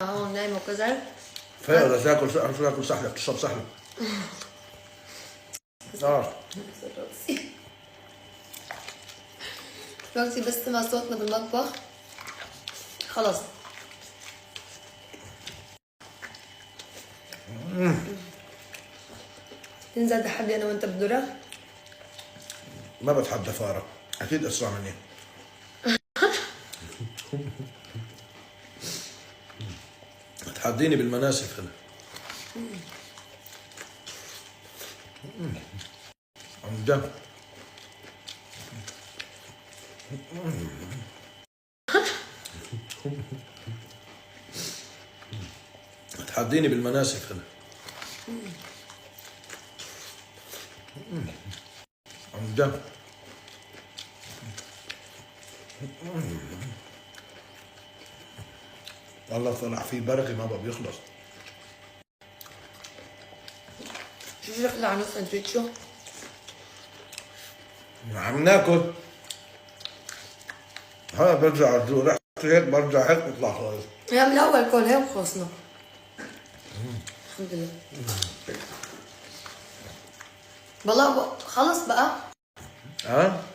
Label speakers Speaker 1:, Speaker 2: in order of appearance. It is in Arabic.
Speaker 1: هون نايم وكذا.
Speaker 2: فيا تاكل شو تاكل سحلب تشرب سحلب.
Speaker 1: دلوقتي بسمع صوتنا بالمطبخ خلص. ننزل تحدي انا وانت بدرة.
Speaker 2: ما بتحدى فارة، اكيد اسرع مني. تحديني بالمناسف هلا. عن جد. تحديني بالمناسف هلا. عن جد. والله طلع في برغي ما بقى بيخلص.
Speaker 1: شو شكله عن سندويتشو؟
Speaker 2: عم ناكل. هلا برجع الجوع رحت هيك برجع هيك بطلع خالص.
Speaker 1: يا من الاول كل هيك خلصنا. الحمد لله. والله خلص بقى.
Speaker 2: ها؟